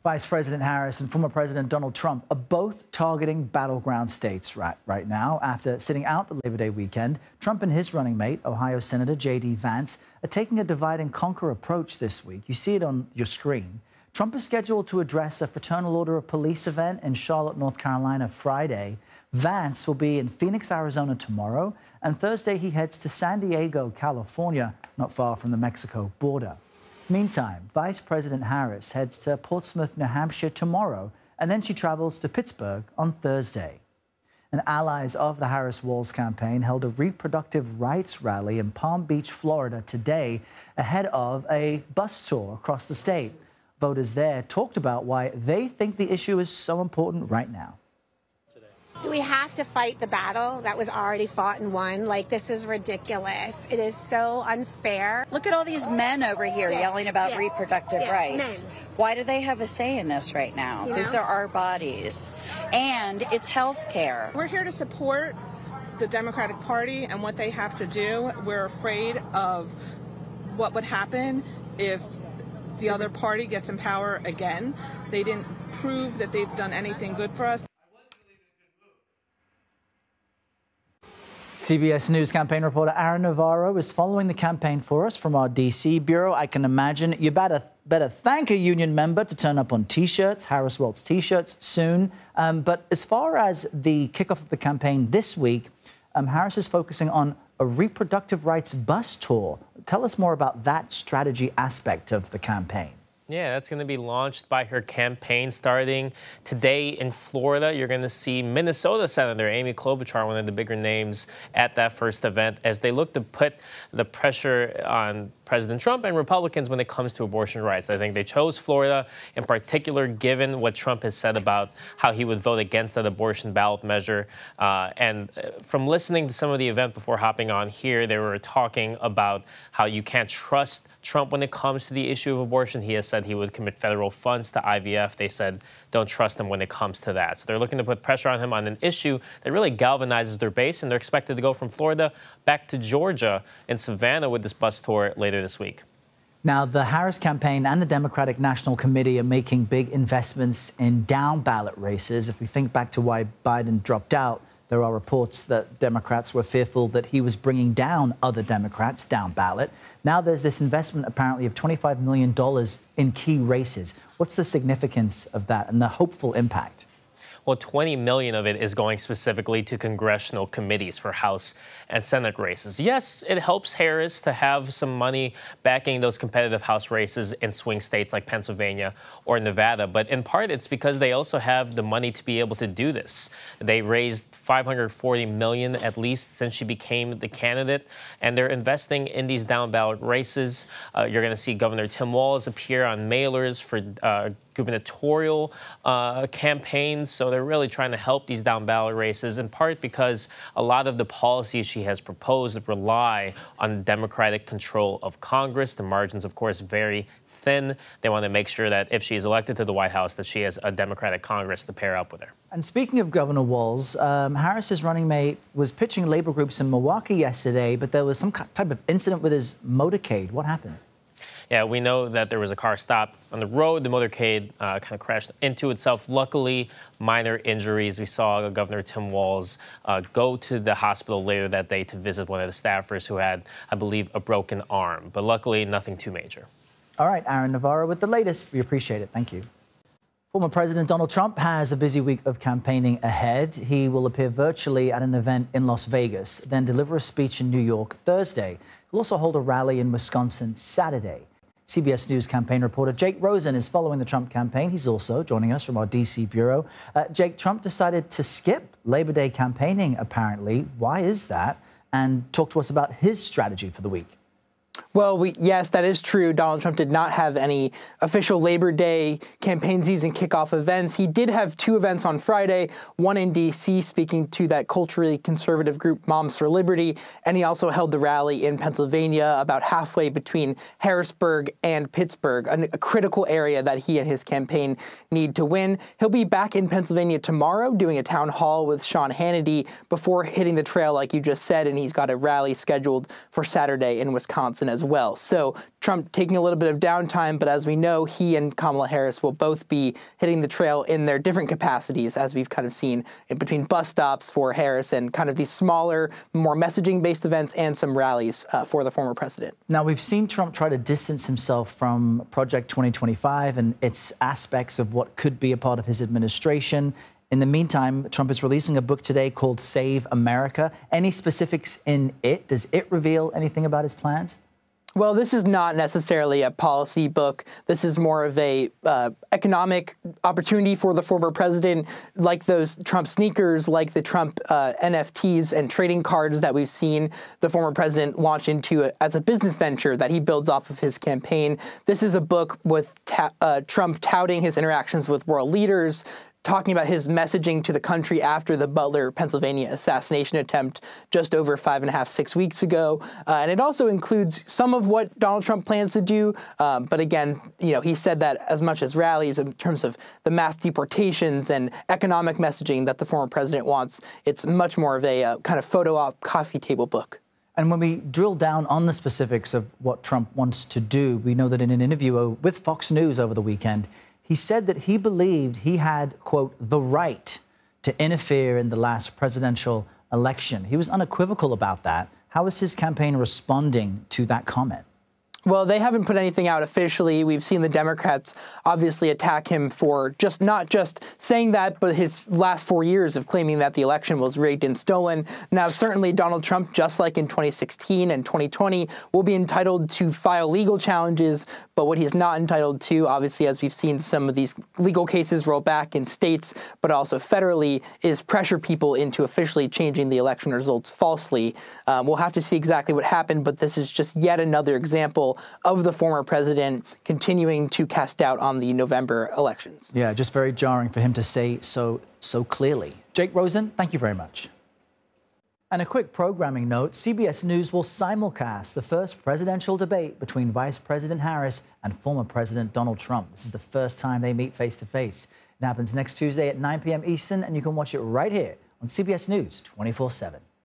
Vice President Harris and former President Donald Trump are both targeting battleground states right now. After sitting out the Labor Day weekend, Trump and his running mate, Ohio Senator J.D. Vance, are taking a divide-and-conquer approach this week. You see it on your screen. Trump is scheduled to address a Fraternal Order of Police event in Charlotte, North Carolina, Friday. Vance will be in Phoenix, Arizona tomorrow, and Thursday he heads to San Diego, California, not far from the Mexico border. Meantime, Vice President Harris heads to Portsmouth, New Hampshire tomorrow, and then she travels to Pittsburgh on Thursday. And allies of the Harris-Walz campaign held a reproductive rights rally in Palm Beach, Florida today ahead of a bus tour across the state. Voters there talked about why they think the issue is so important right now. Do we have to fight the battle that was already fought and won? Like, this is ridiculous. It is so unfair. Look at all these men over here yelling about reproductive rights. Men. Why do they have a say in this right now? These are our bodies. And it's health care. We're here to support the Democratic Party and what they have to do. We're afraid of what would happen if the other party gets in power again. They didn't prove that they've done anything good for us. CBS News campaign reporter Aaron Navarro is following the campaign for us from our D.C. bureau. I can imagine you better thank a union member to turn up on T-shirts, Harris-Walz T-shirts soon. But as far as the kickoff of the campaign this week, Harris is focusing on a reproductive rights bus tour. Tell us more about that strategy aspect of the campaign. Yeah, that's going to be launched by her campaign starting today in Florida. You're going to see Minnesota Senator Amy Klobuchar, one of the bigger names, at that first event as they look to put the pressure on President Trump and Republicans when it comes to abortion rights. I think they chose Florida in particular, given what Trump has said about how he would vote against that abortion ballot measure. And from listening to some of the event before hopping on here, they were talking about how you can't trust Trump when it comes to the issue of abortion. He has said he would commit federal funds to IVF. They said don't trust him when it comes to that. So they're looking to put pressure on him on an issue that really galvanizes their base, and they're expected to go from Florida back to Georgia and Savannah with this bus tour later this week. Now, the Harris campaign and the Democratic National Committee are making big investments in down-ballot races. If we think back to why Biden dropped out, there are reports that Democrats were fearful that he was bringing down other Democrats down ballot. Now there's this investment apparently of $25 million in key races. What's the significance of that and the hopeful impact? Well, 20 million of it is going specifically to congressional committees for House and Senate races. Yes, it helps Harris to have some money backing those competitive House races in swing states like Pennsylvania or Nevada. But in part, it's because they also have the money to be able to do this. They raised $540 million at least since she became the candidate, and they're investing in these down ballot races. You're going to see Governor Tim Walz appear on mailers for gubernatorial campaigns. So they're really trying to help these down ballot races, in part because a lot of the policies she has proposed rely on Democratic control of Congress. The margins, of course, very thin. They want to make sure that if she is elected to the White House, that she has a Democratic Congress to pair up with her. And speaking of Governor Walz, Harris's running mate was pitching labor groups in Milwaukee yesterday, but there was some type of incident with his motorcade. What happened? Yeah, we know that there was a car stop on the road. The motorcade kind of crashed into itself. Luckily, minor injuries. We saw Governor Tim Walz go to the hospital later that day to visit one of the staffers who had, I believe, a broken arm. But luckily, nothing too major. All right, Aaron Navarro with the latest. We appreciate it. Thank you. Former President Donald Trump has a busy week of campaigning ahead. He will appear virtually at an event in Las Vegas, then deliver a speech in New York Thursday. He'll also hold a rally in Wisconsin Saturday. CBS News campaign reporter Jake Rosen is following the Trump campaign. He's also joining us from our D.C. bureau. Jake, Trump decided to skip Labor Day campaigning, apparently. Why is that? And talk to us about his strategy for the week. Well, yes, that is true. Donald Trump did not have any official Labor Day campaign season kickoff events. He did have two events on Friday, one in D.C. speaking to that culturally conservative group Moms for Liberty, and he also held the rally in Pennsylvania about halfway between Harrisburg and Pittsburgh, a critical area that he and his campaign need to win. He'll be back in Pennsylvania tomorrow doing a town hall with Sean Hannity before hitting the trail, like you just said, and he's got a rally scheduled for Saturday in Wisconsin as as well. So Trump taking a little bit of downtime, but as we know, he and Kamala Harris will both be hitting the trail in their different capacities, as we've kind of seen in between bus stops for Harris and kind of these smaller, more messaging-based events and some rallies for the former president. Now, we've seen Trump try to distance himself from Project 2025 and its aspects of what could be a part of his administration. In the meantime, Trump is releasing a book today called Save America. Any specifics in it? Does it reveal anything about his plans? Well, this is not necessarily a policy book. This is more of a economic opportunity for the former president, like those Trump sneakers, like the Trump NFTs and trading cards that we've seen the former president launch into as a business venture that he builds off of his campaign. This is a book with Trump touting his interactions with world leaders, talking about his messaging to the country after the Butler, Pennsylvania assassination attempt just over 5.5, 6 weeks ago. And it also includes some of what Donald Trump plans to do. But again, he said that as much as rallies in terms of the mass deportations and economic messaging that the former president wants, it's much more of a kind of photo op coffee table book. And when we drill down on the specifics of what Trump wants to do, we know that in an interview with Fox News over the weekend, he said that he believed he had, quote, the right to interfere in the last presidential election. He was unequivocal about that. How is his campaign responding to that comment? Well, they haven't put anything out officially. We've seen the Democrats obviously attack him for not just saying that, but his last 4 years of claiming that the election was rigged and stolen. Now, certainly Donald Trump, just like in 2016 and 2020, will be entitled to file legal challenges. But what he's not entitled to, obviously, as we've seen some of these legal cases roll back in states, but also federally, is pressure people into officially changing the election results falsely. We'll have to see exactly what happened, but this is just yet another example of the former president continuing to cast doubt on the November elections. Yeah, just very jarring for him to say so clearly. Jake Rosen, thank you very much. And a quick programming note, CBS News will simulcast the first presidential debate between Vice President Harris and former President Donald Trump. This is the first time they meet face-to-face. It happens next Tuesday at 9 p.m. Eastern, and you can watch it right here on CBS News 24/7.